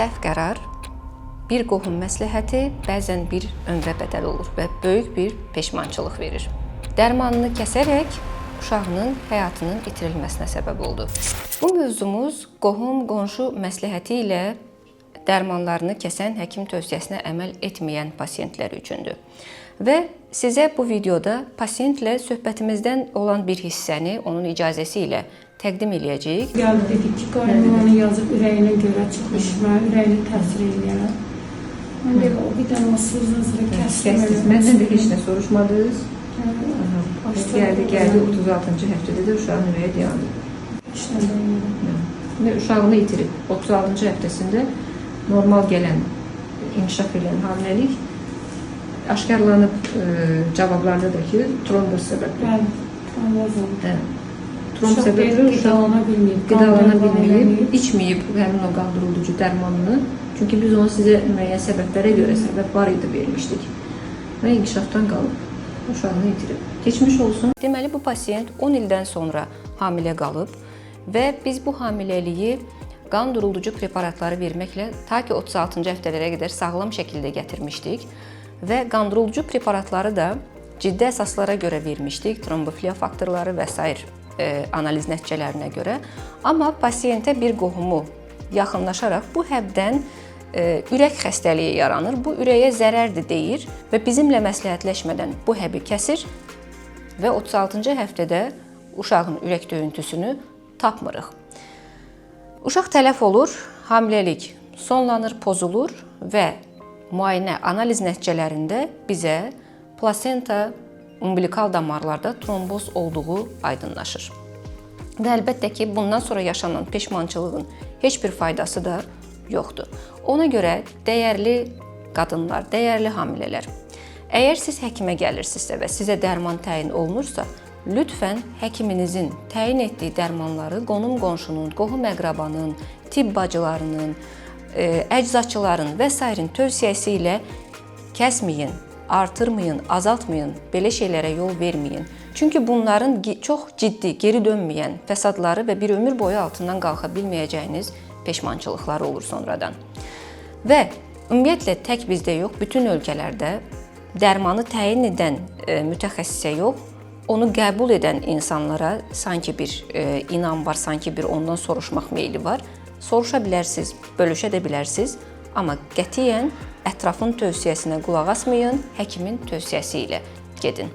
səhv qərar, bir qohum məsləhəti bəzən bir ömrə bədəl olur və böyük bir peşmançılıq verir. Dərmanını kəsərək uşağının həyatının itirilməsinə səbəb oldu. Bu mövzumuz qohum-qonşu məsləhəti ilə dərmanlarını kəsən həkim tövsiyəsinə əməl etməyən pasiyentlər üçündür. Və sizə bu videoda pasiyentlə söhbətimizdən olan bir hissəni onun icazəsi ilə təqdim edəcəyik. Gəldi dedik ki, qarnımanı yazıb ürəyinə görə çıxmış və ürəyini təsir edir. Mən də o bir dənə sızlı kəsdim. Məndən də heç nə soruşmadınız. Gəldi 36-cı həftədə də uşağın ürəyi dayandı. Heç nə deyildi. Uşağını itirib 36-cı həftəsində normal gələn, inkişaf edən hamiləlik aşkarlanıb cavablarda da ki, trombuz səbəbli. Bəli, trombozum. Tromb səbəbli qidalana bilməyib, içməyib həmin o qandırıldıcı dərmanını. Çünki biz onu sizə müəyyən səbəblərə görə səbəb var idi vermişdik. Və inkişafdan qalıb uşağını itirib. Keçmiş olsun. Deməli, bu pasiyent 10 ildən sonra hamilə qalıb və biz bu hamiləliyi qan duruldrucu preparatları verməklə ta ki 36-cı həftələrə qədər sağlam şəkildə gətirmişdik və qan duruldrucu preparatları da ciddi əsaslara görə vermişdik, trombofiliya faktorları və s. Analiz nəticələrinə görə. Amma pasiyentə bir qohumu yaxınlaşaraq bu həbdən ürək xəstəliyi yaranır, bu ürəyə zərərdir deyir və bizimlə məsləhətləşmədən bu həbi kəsir və 36-cı həftədə uşağın ürək döyüntüsünü tapmırıq. Uşaq tələf olur, hamiləlik sonlanır, pozulur və müayinə analiz nəticələrində bizə plasenta umbilikal damarlarda tromboz olduğu aydınlaşır. Və əlbəttə ki, bundan sonra yaşanan peşmançılığın heç bir faydası da yoxdur. Ona görə dəyərli qadınlar, dəyərli hamilələr, əgər siz həkimə gəlirsinizsə və sizə dərman təyin olunursa, lütfən həkiminizin təyin etdiyi dərmanları qonum-qonşunun, qohum-əqrabanın, tibb bacılarının, əczaçıların və s. tövsiyəsi ilə kəsməyin, artırmayın, azaltmayın, belə şeylərə yol verməyin. Çünki bunların çox ciddi, geri dönməyən fəsadları və bir ömür boyu altından qalxa bilməyəcəyiniz peşmançılıqları olur sonradan. Və ümumiyyətlə tək bizdə yox, bütün ölkələrdə dərmanı təyin edən mütəxəssisə yox, onu qəbul edən insanlara sanki bir inam var, sanki bir ondan soruşmaq meyli var. Soruşa bilərsiniz, bölüşə də bilərsiniz, amma qətiyyən ətrafın tövsiyəsinə qulaq asmayın, həkimin tövsiyəsi ilə gedin.